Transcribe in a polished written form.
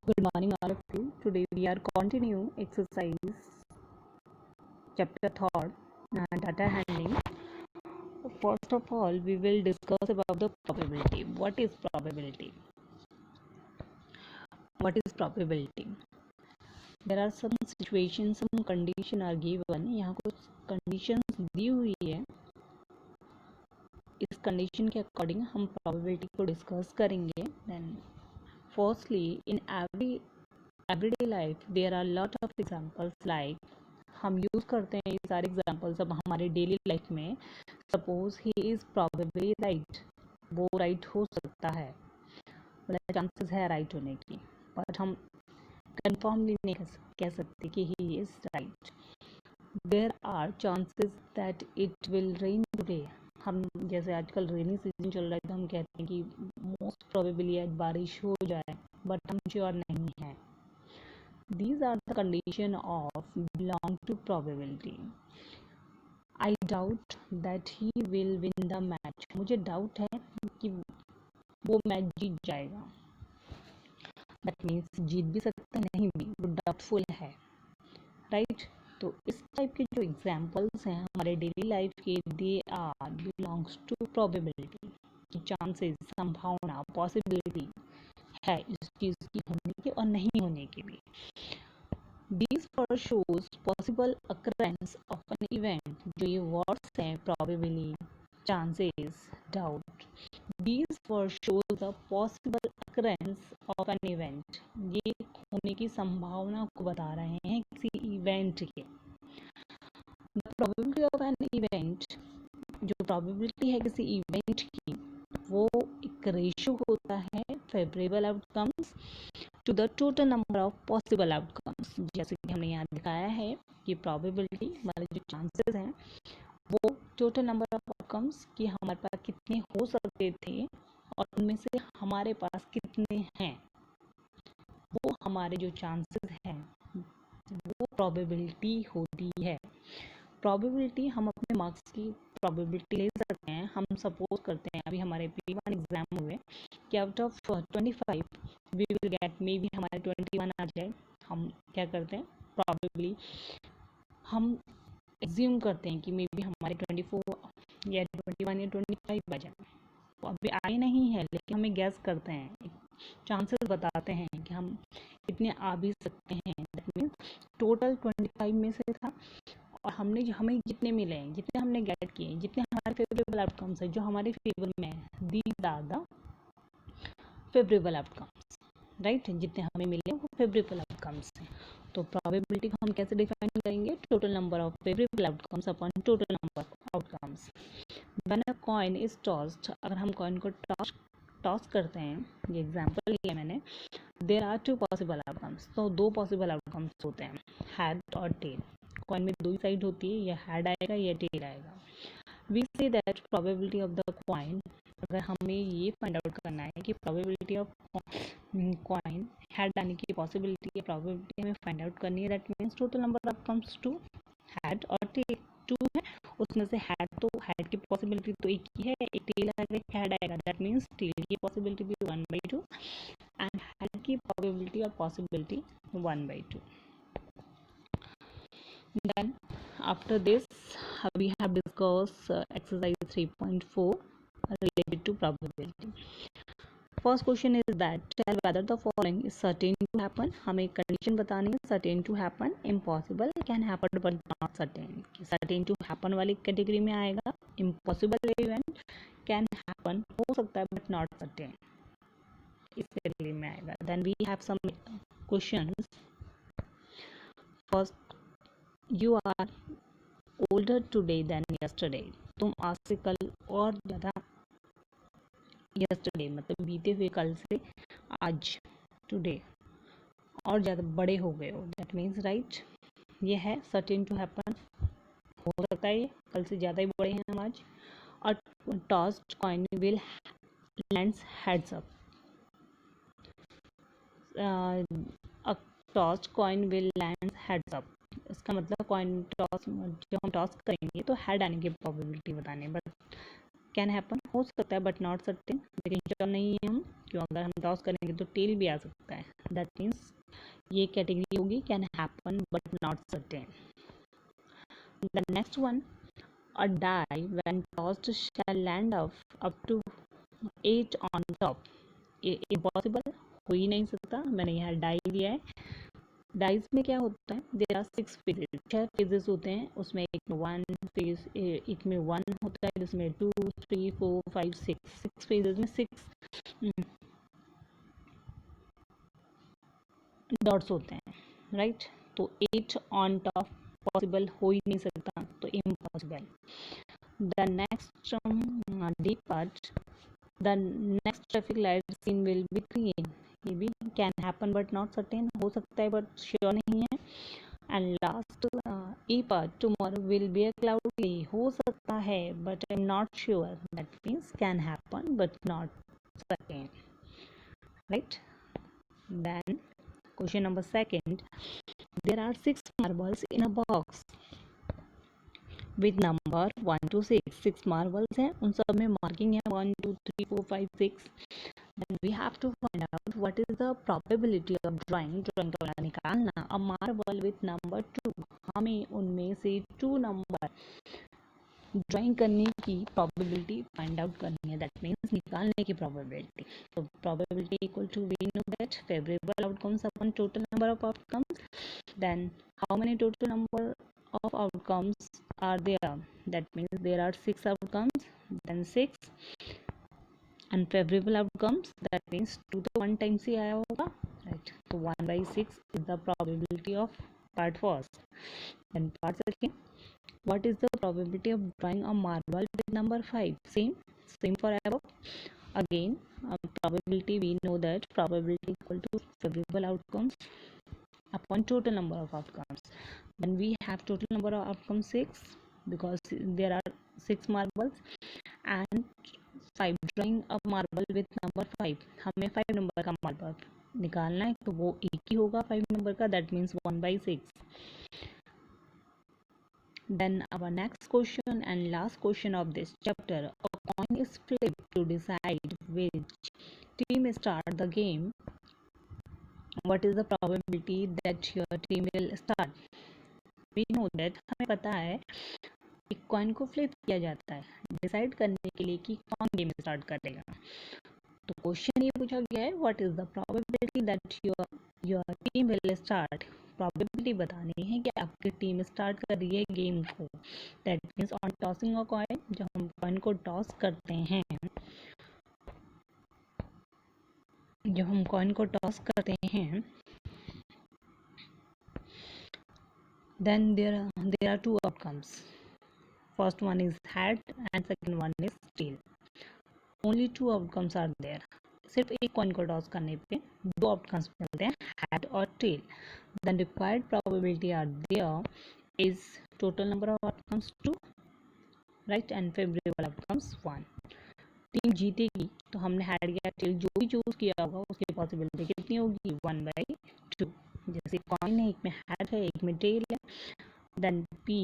Good morning, all of you. Today we are continuing exercise chapter third data handling. First of all, we will discuss about the probability. What is probability? What is probability? There are some situations, some condition are given. यहाँ कुछ conditions दी हुई है. इस condition के according हम probability को discuss करेंगे. Then, firstly, in everyday life there are lot of examples like हम यूज़ करते हैं ये सारे एग्जाम्पल्स अब हमारे डेली लाइफ में. Suppose he is probably right, वो राइट हो सकता है, मतलब चांसेस है राइट होने की, बट हम कंफर्मली नहीं कह सकते कि he is right. There are chances that it will rain today. हम जैसे आजकल रेनी सीजन चल रहा है तो हम कहते हैं कि मोस्ट प्रोबेबली आज बारिश हो जाए, बट हम श्योर नहीं है. These are the condition of belong to probability. I doubt that he will win the match. मुझे डाउट है कि वो मैच जीत जाएगा. That means जीत भी सकता है, नहीं भी, वो डाउटफुल है, राइट. तो इस टाइप के जो एग्जाम्पल्स हैं हमारे डेली लाइफ के, they are belongs to probability. Chances, संभावना, पॉसिबिलिटी है इस चीज़ की होने की और नहीं होने की भी. These for shows possible occurrence of an event. जो ये words हैं probably, chances, doubt. These for shows the possible occurrence of an event. ये होने की संभावना को बता रहे हैं किसी event के. The probability of an event, जो probability है किसी event की, वो एक रेशियो होता है favourable outcomes to the total number of possible outcomes. जैसे कि हमने यहाँ दिखाया है कि प्रोबेबिलिटी हमारे जो चांसेस हैं वो टोटल नंबर ऑफ आउटकम्स कि हमारे पास कितने हो सकते थे और उनमें से हमारे पास कितने हैं, वो हमारे जो चांसेस हैं वो प्रोबेबिलिटी होती है. प्रोबेबिलिटी हम अपने मार्क्स की प्रोबेबिलिटी ले सकते हैं. हम सपोज करते हैं अभी हमारे P1 एग्जाम हुए कि out of 25 we will get, मे भी हमारे 21 आ जाए. हम क्या करते हैं, प्रोबेबली हम एज्यूम करते हैं कि मे भी हमारे 24 या 21 या 25 आ जाए. तो अभी आए नहीं है लेकिन हमें गैस करते हैं, चांसेस बताते हैं कि हम इतने आ भी सकते हैं. दैट मीन्स टोटल 25 में से था और हमें जितने मिले हैं, जितने हमने गेट किए, जितने हमारे फेवरेबल आउटकम्स है, जो हमारे फेवर में है, these are the favourable outcomes, right. जितने हमें मिले वो फेवरेबल आउटकम्स हैं. तो प्रोबेबिलिटी को हम कैसे डिफाइन करेंगे, total number of favourable outcomes upon total number of outcomes. When a coin is tossed, अगर हम कॉइन को टॉस करते हैं, ये एग्जांपल लिया मैंने, there are two possible outcomes. तो दो पॉसिबल आउटकम्स होते हैं, हेड और टेल. कॉइन में दो ही साइड होती है, या हेड आएगा या टेल आएगा. We say that probability of the coin, अगर हमें ये फाइंड आउट करना है कि प्रोबेबिलिटी ऑफ कॉइन हेड आने की पॉसिबिलिटी या प्रोबेबिलिटी हमें फाइंड आउट करनी है, that means total number of comes to head और टेल. 2 है, उसमें से हेड की पॉसिबिलिटी तो एक ही है, एक टेल आएगा एक हेड आएगा. दैट मीन्स टेल की पॉसिबिलिटी भी 1/2 एंड हेड की प्रोबेबिलिटी और possibility 1/2. Then after this we have discussed exercise 3.4 related to probability. First question is that tell whether the following is certain to happen. हमें condition बतानी है, certain to happen, impossible, can happen but not certain. certain to happen वाली category में आएगा, impossible event can happen, हो सकता है but not certain, इस कैटेगरी में आएगा. Then we have some questions. First, you are older today than yesterday. तुम आज से कल और ज़्यादा, yesterday मतलब बीते हुए कल से आज, today और ज़्यादा बड़े हो गए हो. That means right. ये है certain to happen, हो सकता है ये कल से ज़्यादा ही बड़े हैं हम आज. और tossed coin will lands heads up. A tossed coin will land heads up. इसका मतलब कॉइन टॉस, जब हम टॉस करेंगे तो हेड आने की प्रोबेबिलिटी बताने. बट कैन हैपन, हो सकता है बट नॉट सर्टेन, लेकिन श्योर नहीं है हम, क्यों, अगर हम टॉस करेंगे तो टेल भी आ सकता है. दैट मीन्स ये कैटेगरी होगी can happen but not certain. The next one, a die when tossed shall land up to 8 on top। ये इम्पॉसिबल हो ही नहीं सकता। मैंने यहाँ डाई दिया है। डाइज में क्या होता है, देयर आर 6 फेजेस, 6 फेजेस होते हैं। उसमें एक में 1 फेज, एक में 1 होता है, जिसमें 2 3 4 5 6 फेजेस में 6 डॉट्स होते हैं, राइट। तो 8 ऑन टॉप पॉसिबल हो ही नहीं सकता, तो impossible. The next d part, the next traffic light seen will be green. ये भी can happen but not certain, हो सकता है बट श्योर नहीं है। And last e part, tomorrow will be a cloudy, हो सकता है but I am not sure, that means can happen but not certain, right. Then question number second, there are 6 marbles in a box with number 1 to 6। 6 marbles हैं, उन सब में marking है 1 2 3 4 5 6। then we have to find out what is the probability of drawing का वाला निकालना a marble with number 2। हमें उनमें से 2 नंबर ड्राइंग करने की प्रोबेबिलिटी फाइंड आउट करनी है, दैट मीन्स निकालने की प्रोबेबिलिटी। तो probability equal to we know that favourable outcomes upon total number of outcomes. then how many total number of outcomes are there, that means there are 6 outcomes, then 6 unfavorable outcomes, that means 2 तो 1 times ही आया होगा, right। तो 1/6 is the probability of part first। then part second, what is the probability of drawing a marble with number 5, same for above। again probability, we know that probability equal to favorable outcomes upon total number of outcomes। then we have total number of outcomes 6 because there are 6 marbles and 5 drawing a marble with number 5। हमें 5 number का marble निकालना है, तो वो एक ही होगा 5 number का, that means 1/6। then our next question and last question of this chapter, a coin is flipped to decide which team start the game। what is the probability that your team will start। we know that, हमें पता है एक coin को flip किया जाता है decide करने के लिए कि कौन गेम स्टार्ट करेगा। तो क्वेश्चन ये पूछा गया है, what is the probability that your team will start. Probability बतानी है कि आपकी टीम स्टार्ट कर रही है गेम को, that means on tossing a coin, जब हम कॉइन को टॉस करते हैं, जब हम कॉइन को टॉस करते हैं, then there are 2 outcomes। first one is head and second one is tail। only 2 outcomes are there। सिर्फ एक कॉइन को टॉस करने पे 2 आउटकम्स मिलते हैं, हेड और tell. the required probability are there is total number of outcomes 2, right, and favorable outcomes 1। Team जीतेगी तो हमने हेड या टेल जो भी चूज किया होगा उसकी पॉसिबिलिटी कितनी होगी, 1/2। जैसे कॉइन है, एक में हेड है एक में टेल है, देन पी